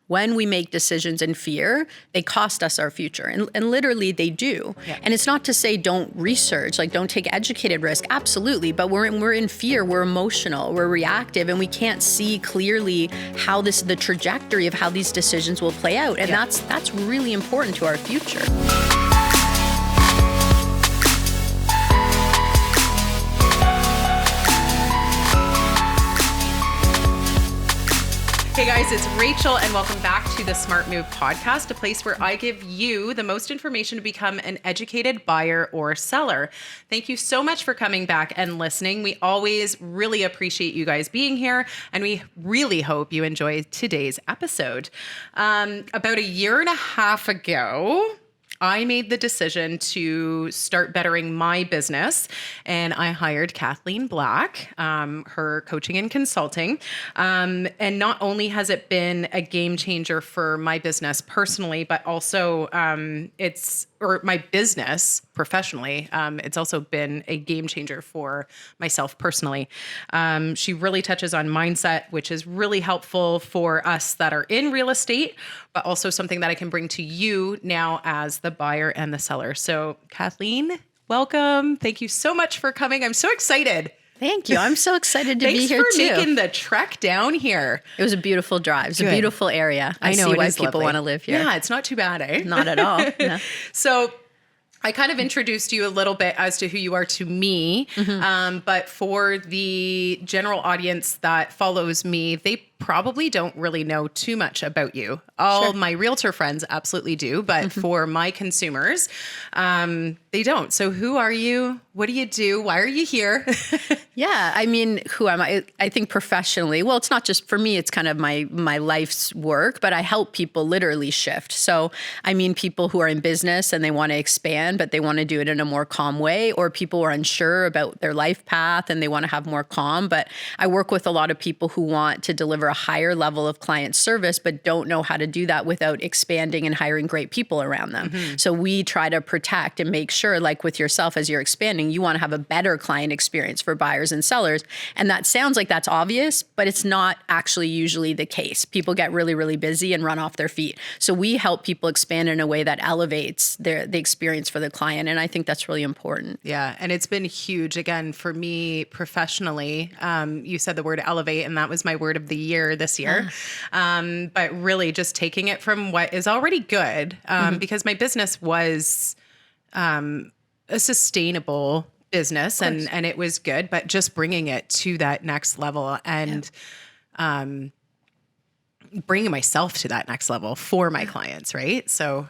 when we make decisions in fear, they cost us our future. And literally they do. Yeah. And it's not to say don't research, like don't take educated risk. Absolutely. But we're in fear, we're emotional, we're reactive, and we can't see clearly how the trajectory of how these decisions will play out. And that's really important to our future. Hey guys, it's Rachel and welcome back to the Smart Move podcast, a place where I give you the most information to become an educated buyer or seller. Thank you so much for coming back and listening. We always really appreciate you guys being here, and we really hope you enjoy today's episode. About a year and a half ago, I made the decision to start bettering my business, and I hired Kathleen Black, her coaching and consulting. And not only has it been a game changer for my business personally, but also my business professionally, it's also been a game changer for myself personally. She really touches on mindset, which is really helpful for us that are in real estate, but also something that I can bring to you now as the buyer and the seller. So Kathleen, welcome. Thank you so much for coming. I'm so excited. Thank you. I'm so excited to be here too. Thanks for making the trek down here. It was a beautiful drive. It's a beautiful area. I know, see why people want to live here. Yeah, it's not too bad, eh? Not at all. No. So I kind of introduced you a little bit as to who you are to me, but for the general audience that follows me, they probably don't really know too much about you. All my realtor friends absolutely do, but for my consumers, they don't. So who are you? What do you do? Why are you here? Yeah, I mean, who am I? I think professionally, well, it's not just for me, it's kind of my life's work, but I help people literally shift. So I mean, people who are in business and they want to expand, but they want to do it in a more calm way, or people who are unsure about their life path and they want to have more calm. But I work with a lot of people who want to deliver a higher level of client service, but don't know how to do that without expanding and hiring great people around them. So we try to protect and make sure, like with yourself, as you're expanding, you want to have a better client experience for buyers and sellers. And that sounds like that's obvious, but it's not actually usually the case. People get really, really busy and run off their feet. So we help people expand in a way that elevates the experience for the client. And I think that's really important. Yeah. And it's been huge, again, for me professionally. You said the word elevate, and that was my word of the year this year. But really just taking it from what is already good, because my business was a sustainable business and it was good, but just bringing it to that next level and bringing myself to that next level for my clients, right? So,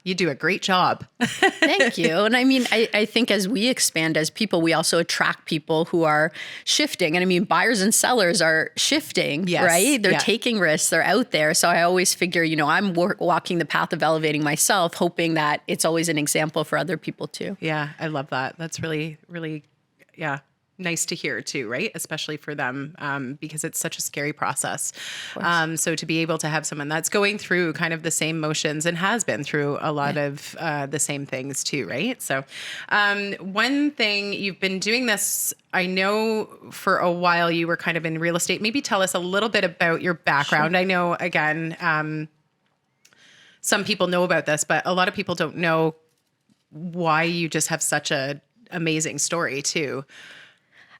you do a great job. Thank you. And I mean, I think as we expand as people, we also attract people who are shifting. And I mean, buyers and sellers are shifting, right? They're taking risks. They're out there. So I always figure, I'm walking the path of elevating myself, hoping that it's always an example for other people too. Yeah, I love that. That's really, really, nice to hear too, right? Especially for them, because it's such a scary process. So to be able to have someone that's going through kind of the same motions and has been through a lot of the same things too, right? So one thing, you've been doing this, I know for a while you were kind of in real estate. Maybe tell us a little bit about your background. Sure. I know, again, some people know about this, but a lot of people don't know why you just have such a amazing story too.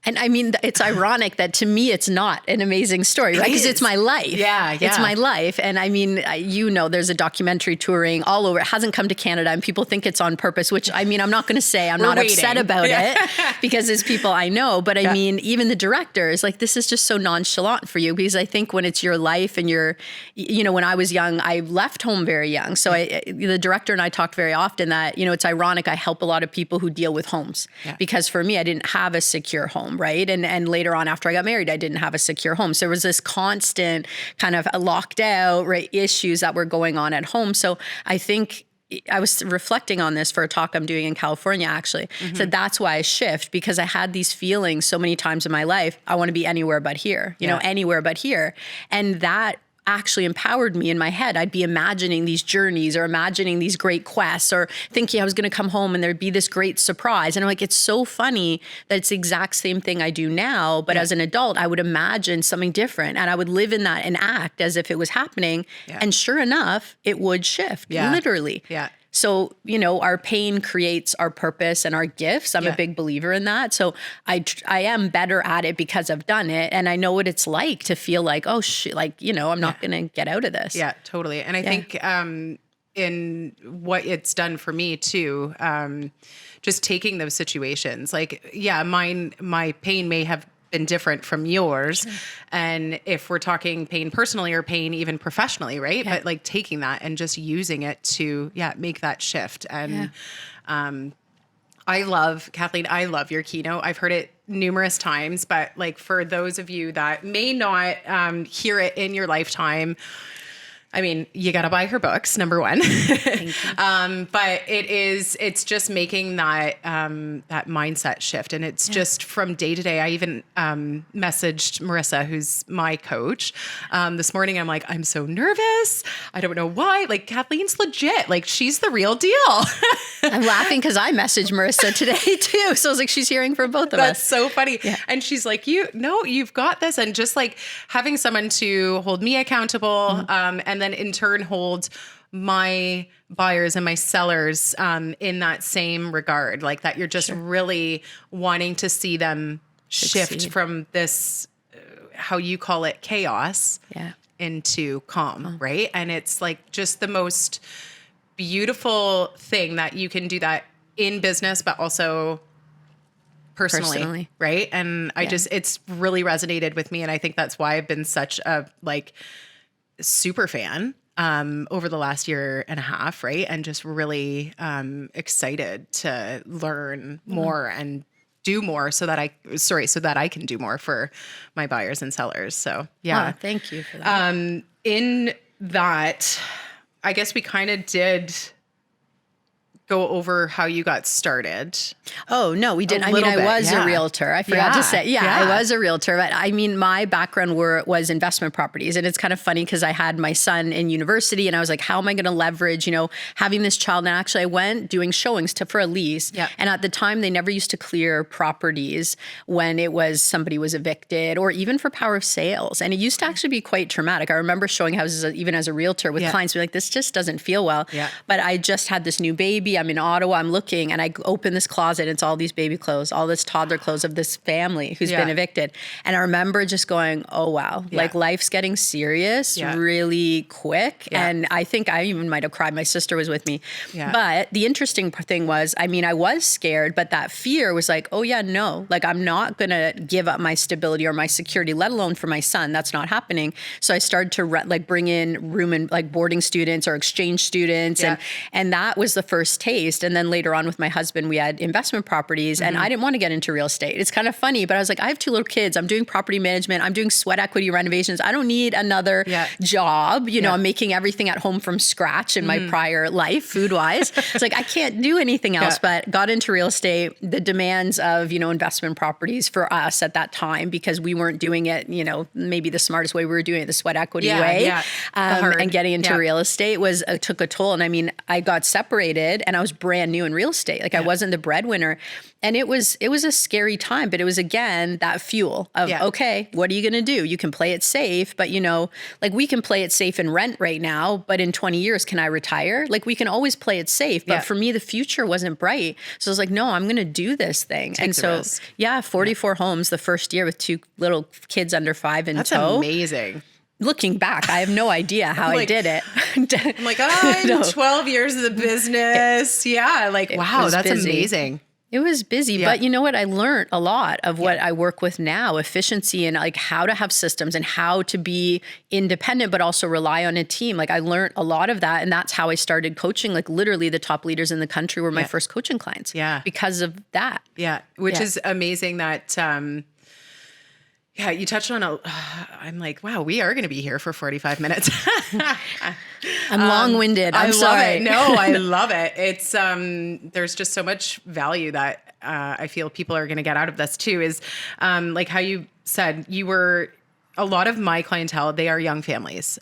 And I mean, it's ironic that to me, it's not an amazing story, right? Because it's my life. Yeah. It's my life. And I mean, there's a documentary touring all over. It hasn't come to Canada and people think it's on purpose, which I mean, I'm not going to say I'm not upset about it because it's people I know. But I mean, even the director is like, this is just so nonchalant for you, because I think when it's your life and when I was young, I left home very young. So the director and I talked very often that, it's ironic. I help a lot of people who deal with homes because for me, I didn't have a secure home. Right. And later on, after I got married, I didn't have a secure home. So there was this constant kind of locked out issues that were going on at home. So I think I was reflecting on this for a talk I'm doing in California, actually. So that's why I shift, because I had these feelings so many times in my life. I want to be anywhere but here, anywhere but here. And that actually empowered me in my head. I'd be imagining these journeys or imagining these great quests or thinking I was going to come home and there'd be this great surprise. And I'm like, it's so funny that it's the exact same thing I do now. But as an adult, I would imagine something different and I would live in that and act as if it was happening. Yeah. And sure enough, it would shift, literally. Yeah. So, our pain creates our purpose and our gifts. I'm a big believer in that. So I am better at it because I've done it. And I know what it's like to feel like, oh, I'm not going to get out of this. Yeah, totally. And I think in what it's done for me too, just taking those situations, like, my pain may have been different from yours. Sure. And if we're talking pain personally or pain even professionally, right? Yeah. But like taking that and just using it to, make that shift. And Kathleen, I love your keynote. I've heard it numerous times, but like for those of you that may not hear it in your lifetime, I mean, you got to buy her books, number one. Thank you. But it's just making that mindset shift. And it's just from day to day. I even messaged Marissa, who's my coach, this morning. I'm like, I'm so nervous. I don't know why. Like, Kathleen's legit. Like, she's the real deal. I'm laughing because I messaged Marissa today too. So I was like, she's hearing from both of us. That's so funny. Yeah. And she's like, you've got this. And just like having someone to hold me accountable, and then in turn hold my buyers and my sellers in that same regard, like that you're just really wanting to see them shift from this, how you call it, chaos into calm, right? And it's like just the most beautiful thing that you can do that in business, but also personally. Right? And it's really resonated with me. And I think that's why I've been such a super fan over the last year and a half, right? And just really excited to learn more and do more so that I can do more for my buyers and sellers. So thank you for that. In that, I guess we kind of did go over how you got started. Oh, no, we didn't. I was a realtor. I forgot to say. I was a realtor. But I mean, my background was investment properties. And it's kind of funny because I had my son in university and I was like, how am I going to leverage, having this child? And actually I went doing showings for a lease. Yep. And at the time they never used to clear properties when it was somebody was evicted or even for power of sales. And it used to actually be quite traumatic. I remember showing houses even as a realtor with clients be like, this just doesn't feel well. Yeah. But I just had this new baby. I'm in Ottawa, I'm looking and I open this closet and it's all these baby clothes, all this toddler clothes of this family who's been evicted. And I remember just going, oh, wow, like life's getting serious really quick. Yeah. And I think I even might have cried. My sister was with me. Yeah. But the interesting thing was, I mean, I was scared, but that fear was like, oh yeah, no, like I'm not going to give up my stability or my security, let alone for my son. That's not happening. So I started to bring in room and boarding students or exchange students. And that was the first taste. And then later on with my husband, we had investment properties and I didn't want to get into real estate. It's kind of funny, but I was like, I have 2 little kids. I'm doing property management. I'm doing sweat equity renovations. I don't need another job. I'm making everything at home from scratch in my prior life, food wise. It's like, I can't do anything else, but got into real estate, the demands of, investment properties for us at that time, because we weren't doing it, maybe the smartest way. We were doing it the sweat equity way. Yeah. And getting into real estate took a toll. And I mean, I got separated and I was brand new in real estate. Like I wasn't the breadwinner. And it was a scary time, but it was again, that fuel of, okay, what are you going to do? You can play it safe, but we can play it safe and rent right now, but in 20 years, can I retire? Like we can always play it safe. But for me, the future wasn't bright. So I was like, no, I'm going to do this thing. Take the risk. 44 homes the first year with 2 little kids under 5 in tow. That's amazing. Looking back, I have no idea how I did it. I'm like, 12 years of the business. Wow, that's busy. Amazing. It was busy, but you know what? I learned a lot of what I work with now, efficiency and how to have systems and how to be independent, but also rely on a team. I learned a lot of that. And that's how I started coaching. Literally the top leaders in the country were my first coaching clients because of that. Yeah. Which is amazing that, you touched on I'm like, wow, we are going to be here for 45 minutes. I'm long-winded. I'm sorry. Love it. No, I love it. It's, there's just so much value that I feel people are going to get out of this too, is like how you said you were a lot of my clientele, they are young families,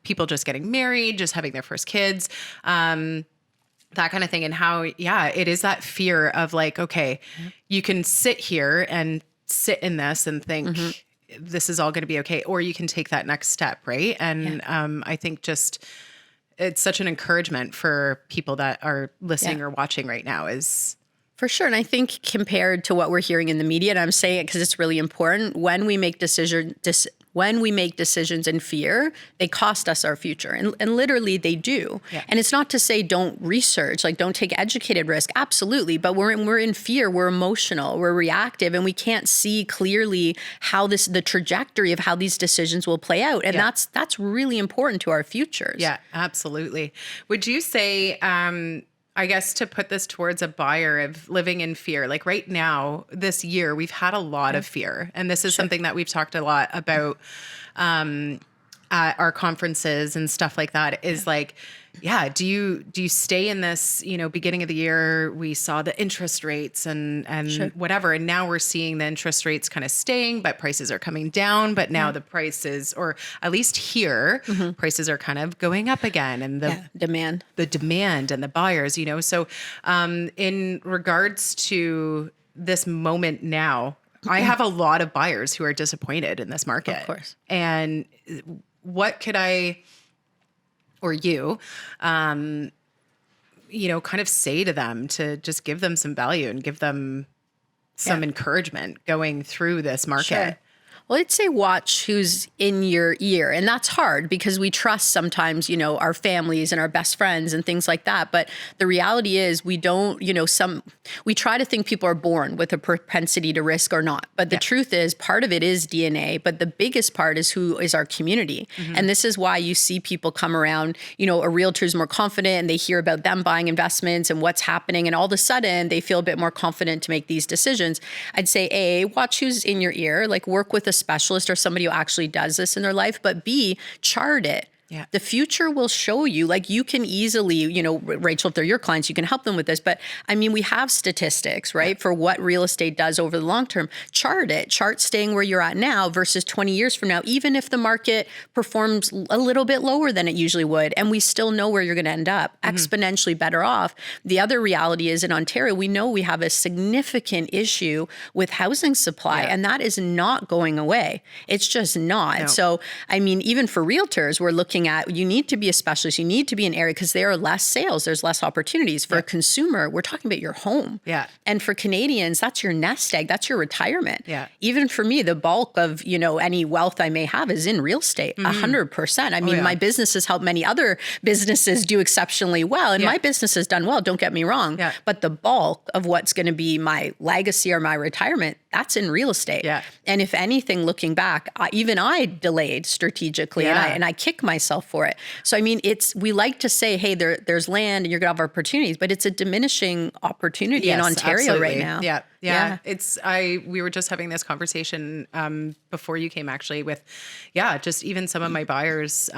people just getting married, just having their first kids, that kind of thing. And how, it is that fear of like, okay, you can sit here and sit in this and think this is all going to be okay. Or you can take that next step. Right. And I think just it's such an encouragement for people that are listening or watching right now is. For sure. And I think compared to what we're hearing in the media, and I'm saying it because it's really important, when we make decisions in fear, they cost us our future. And literally they do. Yeah. And it's not to say don't research, like don't take educated risk. Absolutely. But we're in fear, we're emotional, we're reactive, and we can't see clearly how the trajectory of how these decisions will play out. And that's really important to our futures. Yeah, absolutely. Would you say, I guess to put this towards a buyer of living in fear, like right now, this year, we've had a lot of fear. And this is something that we've talked a lot about at our conferences and stuff like that is like, do you stay in this, beginning of the year, we saw the interest rates and whatever. And now we're seeing the interest rates kind of staying, but prices are coming down. But now the prices, or at least here, prices are kind of going up again. And the demand and the buyers, So in regards to this moment now, I have a lot of buyers who are disappointed in this market. Of course. And what could I... or you, kind of say to them to just give them some value and give them some encouragement going through this market? Sure. Well, I'd say watch who's in your ear. And that's hard because we trust sometimes, our families and our best friends and things like that. But the reality is we don't, we try to think people are born with a propensity to risk or not. But the truth is part of it is DNA. But the biggest part is who is our community. And this is why you see people come around, a realtor is more confident and they hear about them buying investments and what's happening. And all of a sudden they feel a bit more confident to make these decisions. I'd say, watch who's in your ear, like work with a specialist or somebody who actually does this in their life, but B, chart it. Yeah. The future will show you, like you can easily, Rachel, if they're your clients, you can help them with this. But I mean, we have statistics, right? For what real estate does over the long term. Chart it. Chart staying where you're at now versus 20 years from now, even if the market performs a little bit lower than it usually would. And we still know where you're going to end up, exponentially better off. The other reality is in Ontario, we know we have a significant issue with housing supply, and that is not going away. It's just not. No. So, I mean, even for realtors, we're looking at, you need to be a specialist, you need to be in an area because there are less sales, there's less opportunities. For a consumer, we're talking about your home. Yeah. And for Canadians, that's your nest egg, that's your retirement. Yeah. Even for me, the bulk of, any wealth I may have is in real estate, 100%. I mean, my business has helped many other businesses do exceptionally well. And my business has done well, don't get me wrong. Yeah. But the bulk of what's going to be my legacy or my retirement, that's in real estate. Yeah. And if anything, looking back, even I delayed strategically and I kick myself for it. So, I mean, we like to say, hey, there's land and you're going to have opportunities, but it's a diminishing opportunity in Ontario right now. Yeah. We were just having this conversation before you came actually with, just even some of my buyers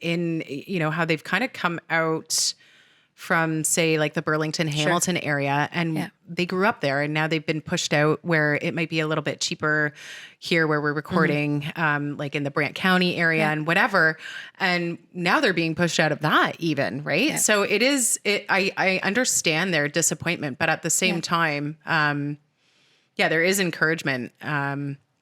in, how they've kind of come out from, say, like the Burlington, Hamilton area, and they grew up there, and now they've been pushed out where it might be a little bit cheaper here where we're recording, like in the Brant County area and whatever. And now they're being pushed out of that even, right? Yeah. So I understand their disappointment, but at the same time, there is encouragement.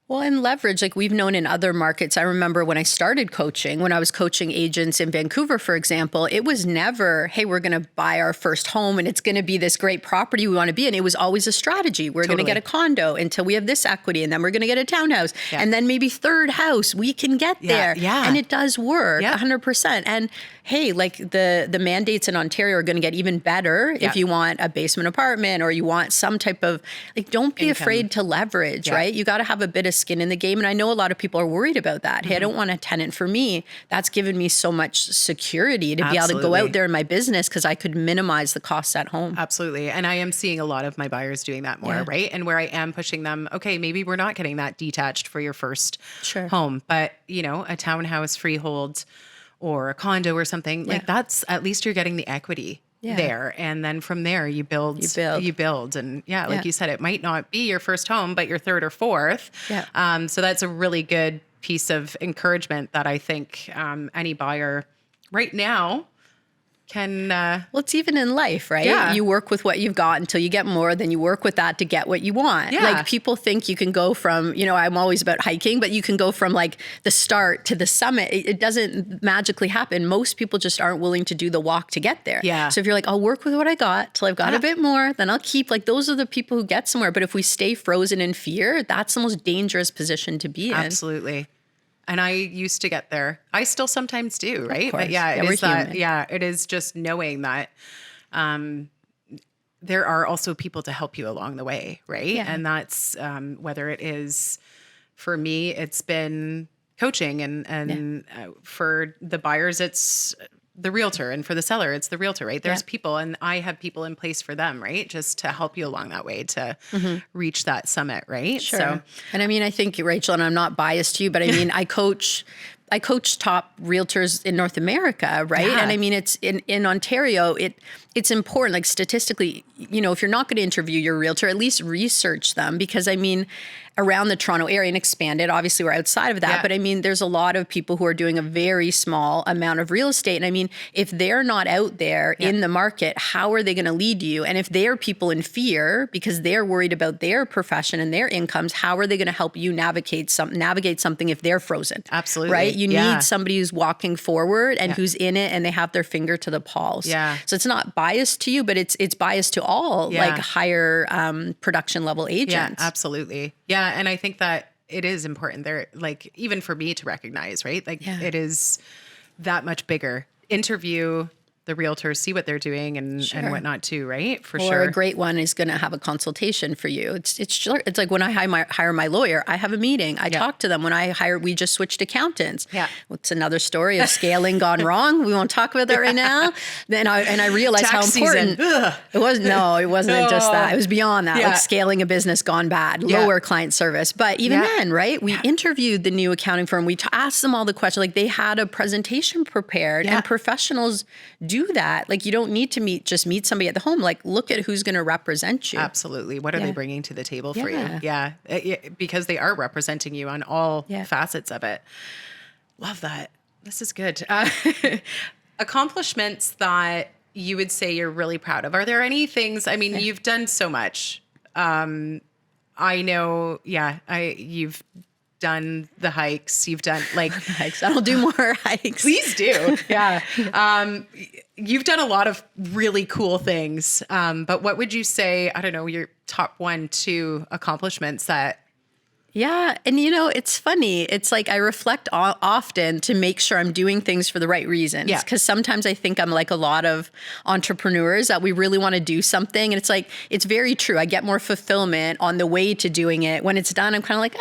Well, and leverage, like we've known in other markets. I remember when I started coaching, when I was coaching agents in Vancouver, for example, it was never, hey, we're going to buy our first home and it's going to be this great property we want to be in. It was always a strategy. We're going to get a condo until we have this equity, and then we're going to get a townhouse, and then maybe third house. We can get there. Yeah. And it does work 100%. And hey, like the mandates in Ontario are going to get even better if you want a basement apartment or you want some type of, like, don't be afraid to leverage, right? You got to have a bit of skin in the game. And I know a lot of people are worried about that. Hey, I don't want a tenant. For me, that's given me so much security to be able to go out there in my business because I could minimize the costs at home. Absolutely. And I am seeing a lot of my buyers doing that more, right? And where I am pushing them, okay, maybe we're not getting that detached for your first home, but a townhouse freehold or a condo or something like that's, at least you're getting the equity. there. And then from there you build. And like you said, it might not be your first home, but your third or fourth. Yeah. So that's a really good piece of encouragement that I think any buyer right now can. Well, it's even in life, right? Yeah. You work with what you've got until you get more, then you work with that to get what you want. Yeah. Like people think you can go from, I'm always about hiking, but you can go from like the start to the summit. It doesn't magically happen. Most people just aren't willing to do the walk to get there. Yeah. So if you're like, I'll work with what I got till I've got a bit more, then I'll keep, like, those are the people who get somewhere. But if we stay frozen in fear, that's the most dangerous position to be in. Absolutely. And I used to get there. I still sometimes do, right? But it is just knowing that there are also people to help you along the way, right? Yeah. And that's whether it is, for me, it's been coaching, and for the buyers, it's the realtor, and for the seller, it's the realtor, right? There's people, and I have people in place for them, right? Just to help you along that way to reach that summit, right? Sure. So, and I mean, I think, Rachel, and I'm not biased to you, but I mean, I coach top realtors in North America, right? Yeah. And I mean, it's in Ontario, it's important, like statistically, if you're not going to interview your realtor, at least research them, because I mean, around the Toronto area and expand it. Obviously, we're outside of that. Yeah. But I mean, there's a lot of people who are doing a very small amount of real estate. And I mean, if they're not out there in the market, how are they going to lead you? And if they're people in fear because they're worried about their profession and their incomes, how are they going to help you navigate something if they're frozen? Absolutely. Right? You need somebody who's walking forward and who's in it and they have their finger to the pulse. Yeah. So it's not biased to you, but it's biased to all like higher production level agents. Yeah, absolutely. Yeah. And I think that it is important there, like even for me to recognize, right? Like it is that much bigger. Interview the realtors, see what they're doing and whatnot too, right? For sure. Or a great one is going to have a consultation for you. It's like when I hire my lawyer, I have a meeting. I talk to them. When we just switched accountants. Yeah. It's another story of scaling gone wrong. We won't talk about that right now. Then I realized how important it was. No, it wasn't just that. It was beyond that. Like scaling a business gone bad, lower client service. But even then, right? We interviewed the new accounting firm. We asked them all the questions. Like they had a presentation prepared and professionals do that. Like you don't need to meet somebody at the home. Like look at who's going to represent you. Absolutely. What are they bringing to the table for you? Yeah. Because they are representing you on all facets of it. Love that. This is good. Accomplishments that you would say you're really proud of. Are there any things, I mean, you've done so much. I know, you've done the hikes. You've done like hikes. I'll do more hikes. Please do. Yeah. You've done a lot of really cool things. But what would you say, I don't know, your top 1, 2 accomplishments that? Yeah. And it's funny. It's like I reflect often to make sure I'm doing things for the right reasons. Yeah. Because sometimes I think I'm like a lot of entrepreneurs that we really want to do something. And it's like, it's very true. I get more fulfillment on the way to doing it. When it's done, I'm kind of like,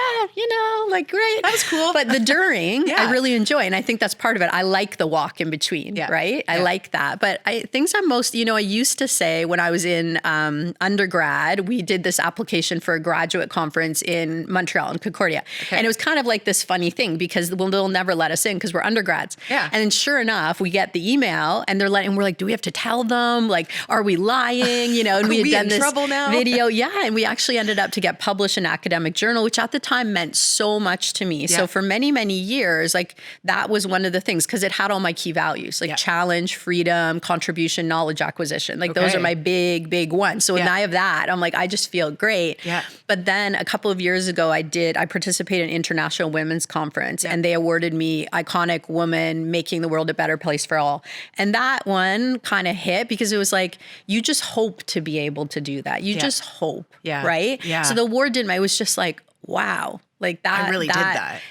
like great. That was cool. But the during, I really enjoy. And I think that's part of it. I like the walk in between, right? I like that. But things I'm most, I used to say when I was in undergrad, we did this application for a graduate conference in Montreal. In Concordia. Okay. And it was kind of like this funny thing because they'll never let us in because we're undergrads. Yeah. And then sure enough, we get the email and we're like, do we have to tell them? Like, are we lying? And we had done this video. Yeah. And we actually ended up to get published in an academic journal, which at the time meant so much to me. Yeah. So for many, many years, like that was one of the things because it had all my key values, like challenge, freedom, contribution, knowledge acquisition. Like those are my big, big ones. So when I have that, I'm like, I just feel great. Yeah. But then a couple of years ago, I participated in International Women's Conference and they awarded me Iconic Woman, Making the World a Better Place for All. And that one kind of hit because it was like, you just hope to be able to do that. You just hope, right? Yeah. So the award didn't, it was just like, wow. Like that. I really did that.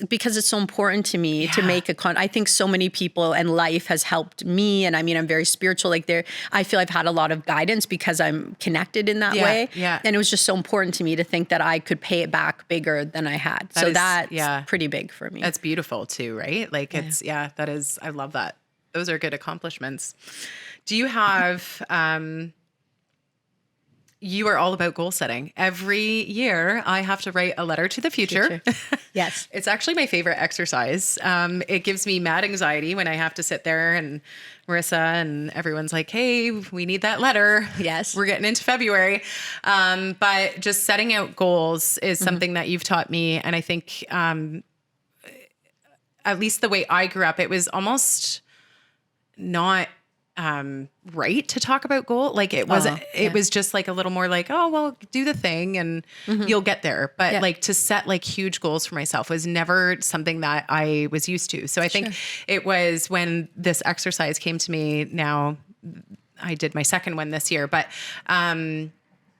Because it's so important to me to make I think so many people and life has helped me. And I mean, I'm very spiritual. Like I feel I've had a lot of guidance because I'm connected in that way. Yeah. And it was just so important to me to think that I could pay it back bigger than I had. That's pretty big for me. That's beautiful too, right? Like it's, that is, I love that. Those are good accomplishments. Do you have, you are all about goal setting. Every year I have to write a letter to the future. Yes. It's actually my favorite exercise. It gives me mad anxiety when I have to sit there and Marissa and everyone's like, hey, we need that letter. Yes. We're getting into February. But just setting out goals is something that you've taught me. And I think, at least the way I grew up, it was almost not right to talk about goal. Like it wasn't, it was just like a little more like, oh, well, do the thing and you'll get there. But like to set like huge goals for myself was never something that I was used to. So I think it was when this exercise came to me. Now I did my second one this year, but,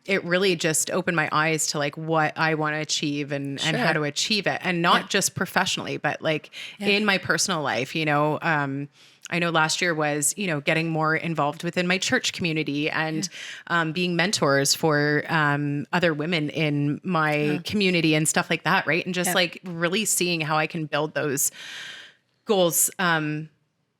it really just opened my eyes to like what I want to achieve and how to achieve it. And not just professionally, but like in my personal life, you know, I know last year was, you know, getting more involved within my church community and being mentors for other women in my community and stuff like that. Right. And just like really seeing how I can build those goals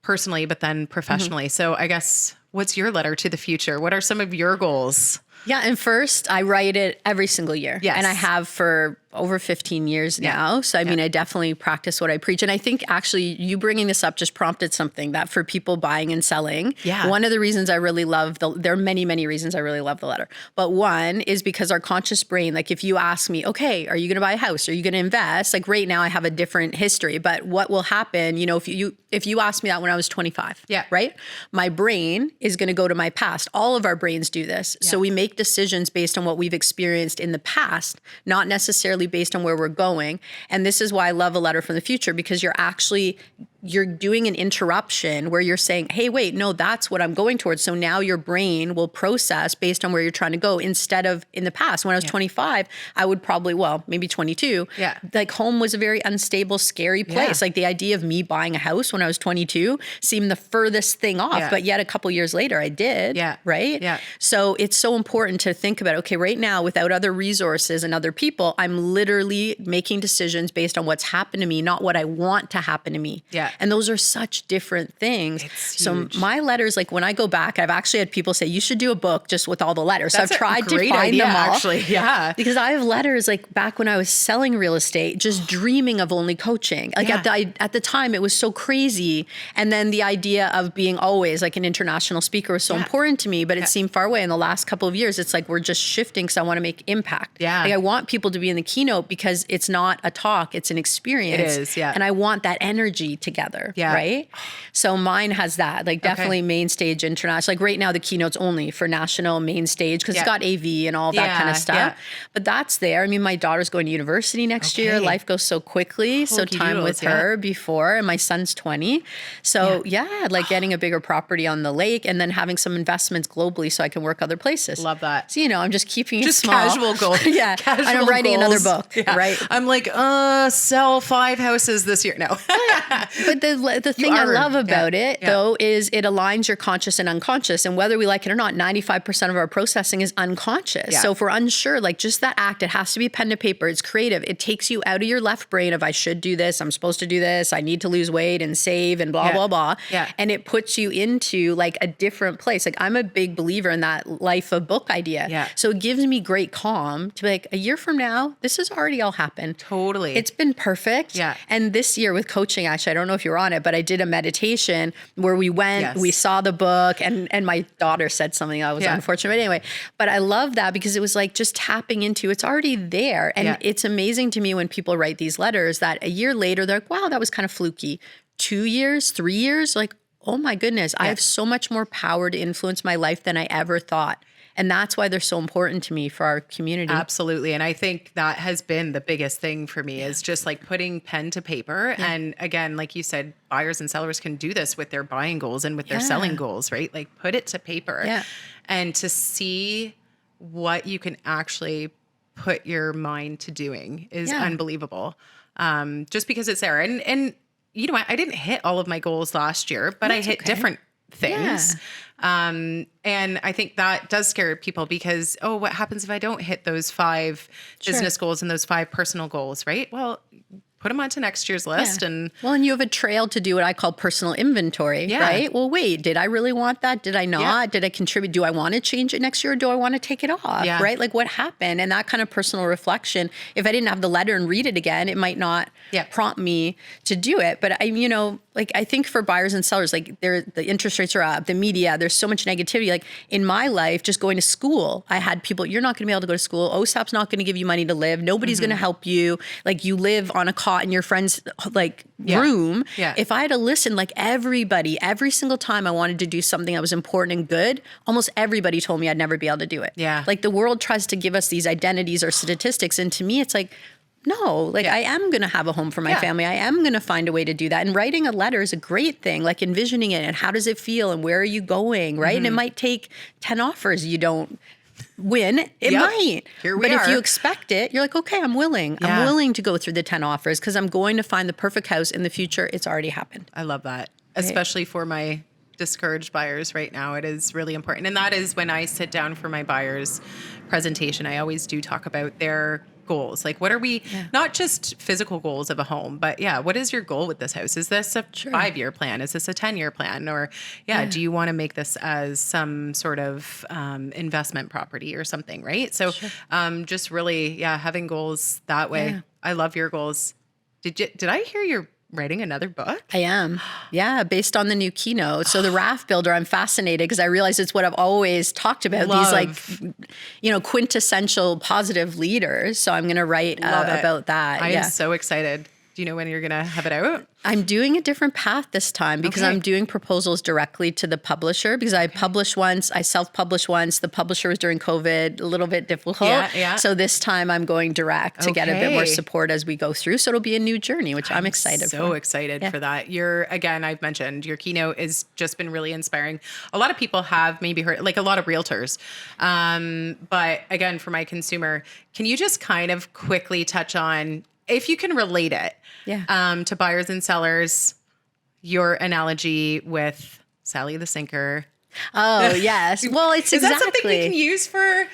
personally, but then professionally. So I guess what's your letter to the future? What are some of your goals? Yeah. And first, I write it every single year. Yes. And I have for over 15 years now. So, I mean, I definitely practice what I preach. And I think actually you bringing this up just prompted something that for people buying and selling, one of the reasons I really love there are many, many reasons I really love the letter. But one is because our conscious brain, like if you ask me, okay, are you going to buy a house? Are you going to invest? Like right now I have a different history, but what will happen, you know, if you asked me that when I was 25, right? My brain is going to go to my past. All of our brains do this. So we make decisions based on what we've experienced in the past, not necessarily based on where we're going. And this is why I love a letter from the future, because you're doing an interruption where you're saying, hey, wait, no, that's what I'm going towards. So now your brain will process based on where you're trying to go, instead of in the past. When I was 25, I would probably, maybe 22. Like home was a very unstable, scary place. Like the idea of me buying a house when I was 22 seemed the furthest thing off. But yet a couple years later I did. Right? So it's so important to think about, okay, right now without other resources and other people, I'm literally making decisions based on what's happened to me, not what I want to happen to me. And those are such different things. So my letters, like when I go back, I've actually had people say, you should do a book just with all the letters. So I've tried to find them all. Actually. Because I have letters like back when I was selling real estate, just dreaming of only coaching. Like at the time it was so crazy. And then the idea of being always like an international speaker was so important to me, but it seemed far away. In the last couple of years, it's like we're just shifting because I want to make impact. Like I want people to be in the keynote because it's not a talk, it's an experience. It is, And I want that energy together. Right? So mine has that, like definitely main stage international. Like right now the keynote's only for national main stage because it's got AV and all that kind of stuff. But that's there. I mean, my daughter's going to university next year. Life goes so quickly. So time with her before, and my son's 20. So like getting a bigger property on the lake and then having some investments globally so I can work other places. Love that. So, you know, I'm just keeping it small. Casual goals. And I'm writing another book. Right. I'm like, sell 5 houses this year. No. But the thing I love about it, though, is it aligns your conscious and unconscious. And whether we like it or not, 95% of our processing is unconscious. So if we're unsure, like just that act, it has to be pen to paper. It's creative. It takes you out of your left brain of I should do this, I'm supposed to do this, I need to lose weight and save and blah, blah, blah. And it puts you into like a different place. Like I'm a big believer in that life of book idea. So it gives me great calm to be like, a year from now, this has already all happened. Totally. It's been perfect. And this year with coaching, actually, I don't know if you were on it, but I did a meditation where we went, we saw the book, and my daughter said something that was unfortunate. But anyway, but I love that because it was like just tapping into, it's already there. And it's amazing to me when people write these letters that a year later, they're like, wow, that was kind of fluky. 2 years, 3 years, like, oh my goodness, I have so much more power to influence my life than I ever thought. And that's why they're so important to me for our community. Absolutely. And I think that has been the biggest thing for me is just like putting pen to paper. And again, like you said, buyers and sellers can do this with their buying goals and with their selling goals, right? Like put it to paper and to see what you can actually put your mind to doing is unbelievable. Just because it's there. And you know what? I didn't hit all of my goals last year, but I hit different things. And I think that does scare people because, what happens if I don't hit those 5 business goals and those 5 personal goals, right? Well, put them onto next year's list. Yeah. And well, and you have a trail to do what I call personal inventory, right? Well, wait, did I really want that? Did I not? Yeah. Did I contribute? Do I want to change it next year or do I want to take it off, right? Like what happened? And that kind of personal reflection, if I didn't have the letter and read it again, it might not prompt me to do it. But I think for buyers and sellers, like the interest rates are up, the media, there's so much negativity. Like in my life, just going to school, I had people, you're not going to be able to go to school. OSAP's not going to give you money to live. Nobody's going to help you. Like you live on a cot in your friend's room. Yeah. If I had to listen, like everybody, every single time I wanted to do something that was important and good, almost everybody told me I'd never be able to do it. Yeah. Like the world tries to give us these identities or statistics. And to me, it's like, no, like I am going to have a home for my family. I am going to find a way to do that. And writing a letter is a great thing, like envisioning it and how does it feel and where are you going, right? And it might take 10 offers you don't win. It might. But if you expect it, you're like, okay, I'm willing. I'm willing to go through the 10 offers because I'm going to find the perfect house in the future. It's already happened. I love that, especially for my discouraged buyers right now. It is really important. And that is when I sit down for my buyers presentation, I always do talk about their goals. Like what are we, not just physical goals of a home, but what is your goal with this house? Is this a 5-year plan? Is this a 10-year plan? Or do you want to make this as some sort of investment property or something, right? So just really, having goals that way. Yeah. I love your goals. Did I hear you're writing another book? I am. Yeah, based on the new keynote. So the raft builder, I'm fascinated because I realize it's what I've always talked about. These quintessential positive leaders. So I'm going to write about that. I am so excited. Do you know when you're going to have it out? I'm doing a different path this time because I'm doing proposals directly to the publisher because I published once, I self-published once. The publisher was during COVID, a little bit difficult. Yeah. So this time I'm going direct to get a bit more support as we go through. So it'll be a new journey, which I'm excited for. So excited for that. I've mentioned your keynote has just been really inspiring. A lot of people have maybe heard, like a lot of realtors. But again, for my consumer, can you just kind of quickly touch on, if you can relate it to buyers and sellers, your analogy with Sally the Sinker. Oh, yes. Well, it's Is that something we can use for...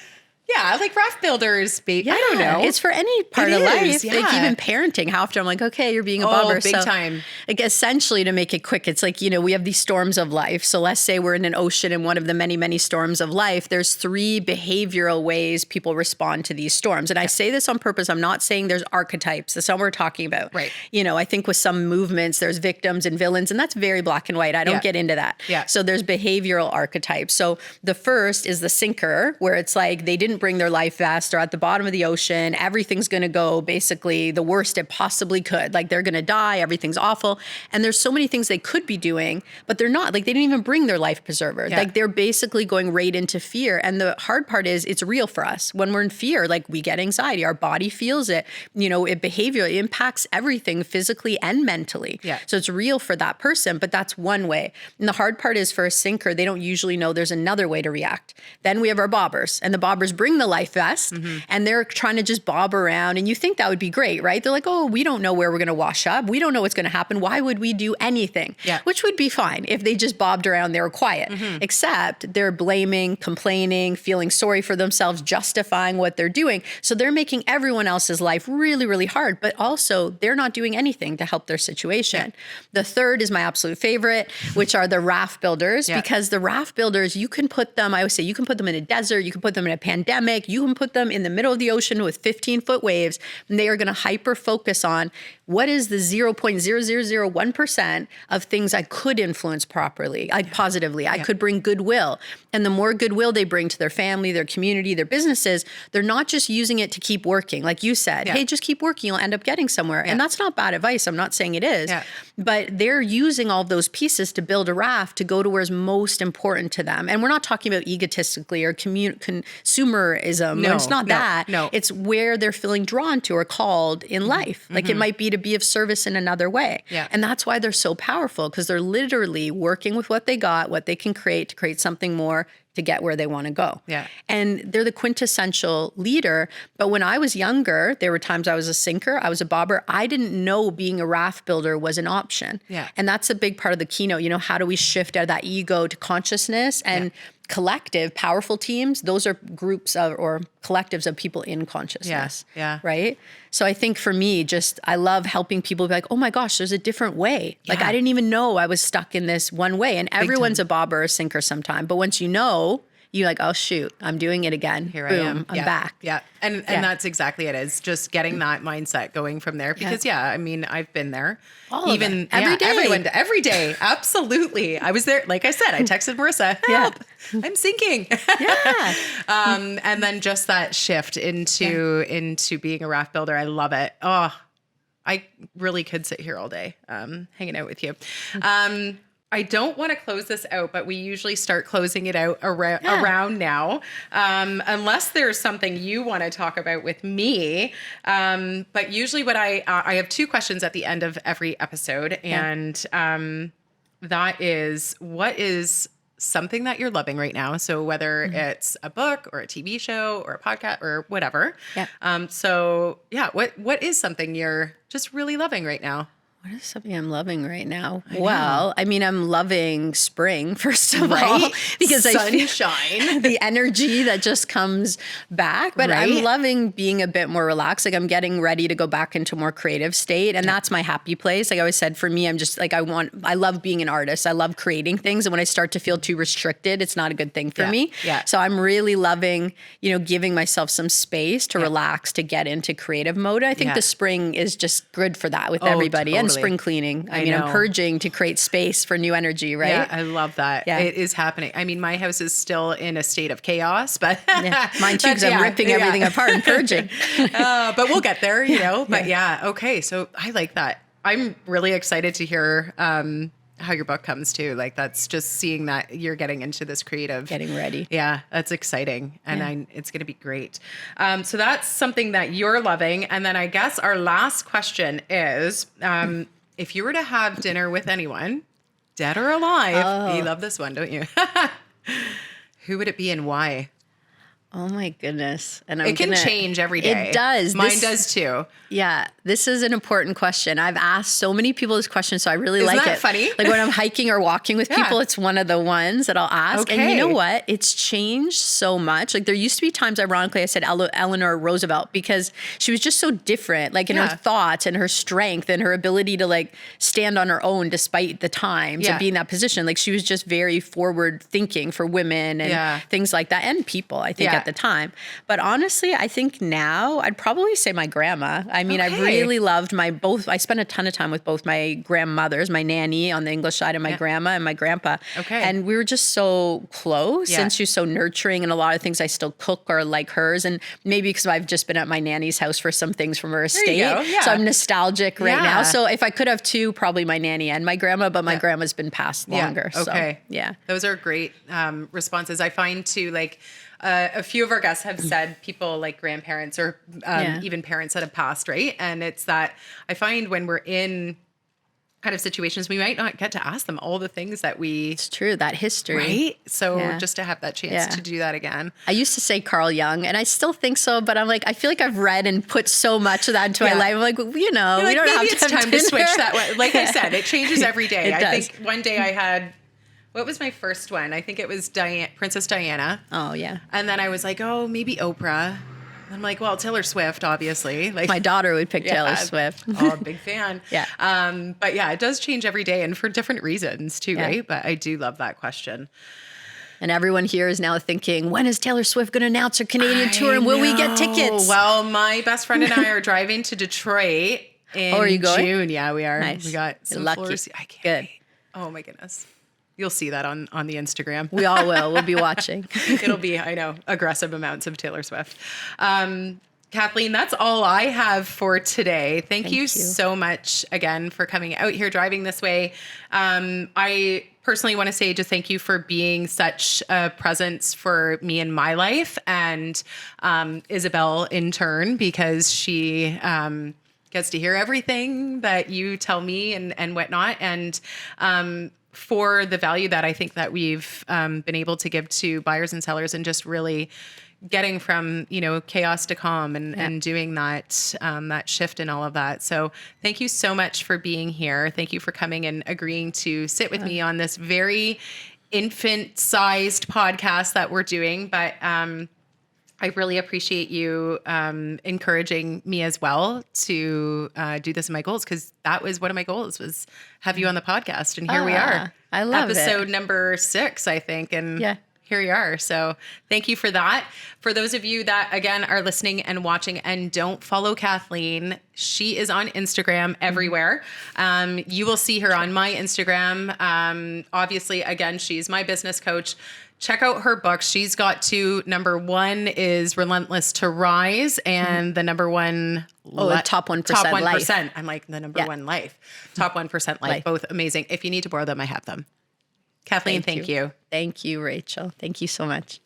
like raft builders. I don't know. It's for any part of life. Like even parenting. How often I'm like, okay, you're being a bobber. Big time. Like essentially to make it quick, it's like, we have these storms of life. So let's say we're in an ocean in one of the many, many storms of life. There's 3 behavioral ways people respond to these storms. And I say this on purpose. I'm not saying there's archetypes. That's not what we're talking about. Right. I think with some movements, there's victims and villains, and that's very black and white. I don't get into that. Yeah. So there's behavioral archetypes. So the first is the sinker, where it's like they didn't bring their life vest, or at the bottom of the ocean, everything's going to go basically the worst it possibly could. Like they're going to die, everything's awful. And there's so many things they could be doing, but they're not. Like they didn't even bring their life preserver. Like they're basically going right into fear. And the hard part is it's real for us. When we're in fear, like we get anxiety, our body feels it, it impacts everything physically and mentally. Yeah. So it's real for that person, but that's one way. And the hard part is for a sinker, they don't usually know there's another way to react. Then we have our bobbers, and the bobbers bring the life vest and they're trying to just bob around. And you think that would be great, right? They're like, oh, we don't know where we're going to wash up. We don't know what's going to happen. Why would we do anything? Yeah. Which would be fine if they just bobbed around, they were quiet, except they're blaming, complaining, feeling sorry for themselves, justifying what they're doing. So they're making everyone else's life really, really hard, but also they're not doing anything to help their situation. The third is my absolute favorite, which are the raft builders, because the raft builders, you can put them, I always say, you can put them in a desert, you can put them in a pandemic, you can put them in the middle of the ocean with 15-foot waves, and they are going to hyper focus on what is the 0.0001% of things I could influence properly, like positively. I could bring goodwill. And the more goodwill they bring to their family, their community, their businesses, they're not just using it to keep working. Like you said, hey, just keep working, you'll end up getting somewhere. And that's not bad advice. I'm not saying it is. But they're using all of those pieces to build a raft to go to where's most important to them. And we're not talking about egotistically or consumerism. No, it's not that. No. It's where they're feeling drawn to or called in life. Like it might be to be of service in another way. And that's why they're so powerful, because they're literally working with what they got, what they can create to create something more to get where they want to go. And they're the quintessential leader. But when I was younger, there were times I was a sinker, I was a bobber. I didn't know being a raft builder was an option. And that's a big part of the keynote. How do we shift out of that ego to consciousness and collective, powerful teams? Those are groups of or collectives of people in consciousness. Right? So I think for me, just I love helping people be like, oh my gosh, there's a different way. Like I didn't even know I was stuck in this one way. And everyone's a bob or a sinker sometime. But once you know, you're like, oh shoot, I'm doing it again. Here Boom, I am. I'm back. Yeah. And that's exactly it, is just getting that mindset going from there. Because I mean, I've been there. All of it. Every day. Every day. Absolutely. I was there. Like I said, I texted Marissa, help, I'm sinking. Yeah. And then just that shift into being a raft builder. I love it. Oh, I really could sit here all day, hanging out with you. I don't want to close this out, but we usually start closing it out around now, unless there's something you want to talk about with me. But usually what I have two questions at the end of every episode, and that is, what is something that you're loving right now? So whether it's a book or a TV show or a podcast or whatever. Yeah. What is something you're just really loving right now? What is something I'm loving right now? Well, I mean, I'm loving spring, first of all, because sunshine, I feel the energy that just comes back. But I'm loving being a bit more relaxed. Like I'm getting ready to go back into a more creative state. And that's my happy place. Like I always said, for me, I'm just like, I love being an artist. I love creating things. And when I start to feel too restricted, it's not a good thing for me. Yeah. So I'm really loving, giving myself some space to relax, to get into creative mode. I think the spring is just good for that with everybody. Totally. And spring cleaning. I mean, I'm purging to create space for new energy, right? Yeah, I love that. Yeah. It is happening. I mean, my house is still in a state of chaos, but mine too, because I'm ripping everything apart and purging. But we'll get there, But okay. So I like that. I'm really excited to hear how your book comes too. Like that's just seeing that you're getting into this creative. Getting ready. Yeah, that's exciting. And it's going to be great. So that's something that you're loving. And then I guess our last question is, if you were to have dinner with anyone, dead or alive, you love this one, don't you? Who would it be and why? Oh my goodness. And it can change every day. It does. Mine does too. Yeah. This is an important question. I've asked so many people this question, so I really like it. Isn't that funny? Like when I'm hiking or walking with people, it's one of the ones that I'll ask. Okay. And you know what? It's changed so much. Like there used to be times, ironically, I said Eleanor Roosevelt because she was just so different, like in her thoughts and her strength and her ability to like stand on her own despite the times of being in that position. Like she was just very forward thinking for women and things like that and people, I think, at the time. But honestly, I think now I'd probably say my grandma. I mean, I really loved I spent a ton of time with both my grandmothers, my nanny on the English side and my grandma and my grandpa. Okay. And we were just so close and she was so nurturing, and a lot of things I still cook are like hers. And maybe because I've just been at my nanny's house for some things from her estate. So I'm nostalgic right now. So if I could have two, probably my nanny and my grandma, but my grandma's been passed longer. Okay. So, those are great responses. I find too, like, a few of our guests have said people like grandparents or even parents that have passed, right? And it's that I find when we're in kind of situations, we might not get to ask them all the things that It's true, that history. Right? So just to have that chance to do that again. I used to say Carl Jung, and I still think so, but I'm like, I feel like I've read and put so much of that into my life. I'm like, we don't have it's time to switch that way. Like I said, it changes every day. I think one day I had... What was my first one? I think it was Princess Diana. Oh, yeah. And then I was like, oh, maybe Oprah. I'm like, well, Taylor Swift, obviously. Like my daughter would pick Taylor Swift. Oh, big fan. But it does change every day and for different reasons too, right? But I do love that question. And everyone here is now thinking, when is Taylor Swift going to announce her Canadian tour and will we get tickets? Well, my best friend and I are driving to Detroit in are you going? June. Yeah, we are. Nice. We got some floors. I can't wait. Oh my goodness. You'll see that on the Instagram. We all will. We'll be watching. It'll be, I know, aggressive amounts of Taylor Swift. Kathleen, that's all I have for today. Thank you so much again for coming out here, driving this way. I personally want to say just thank you for being such a presence for me in my life, and Isabel in turn, because she gets to hear everything that you tell me and whatnot. And for the value that I think that we've been able to give to buyers and sellers, and just really getting from, chaos to calm and doing that, that shift and all of that. So thank you so much for being here. Thank you for coming and agreeing to sit with me on this very infant-sized podcast that we're doing. But I really appreciate you encouraging me as well to do this in my goals, because that was one of my goals, was have you on the podcast. And here we are. I love episode it. number 6, I think. And Yeah. here we are. So thank you for that. For those of you that, again, are listening and watching and don't follow Kathleen, she is on Instagram everywhere. You will see her on my Instagram. Obviously, again, she's my business coach. Check out her books. She's got 2. Number 1 is Relentless to Rise, and the number 1 Top 1% Top 1%. Life. I'm like, the number 1 life. Top 1% life. Both amazing. If you need to borrow them, I have them. Kathleen, thank you. Thank you, Rachel. Thank you so much.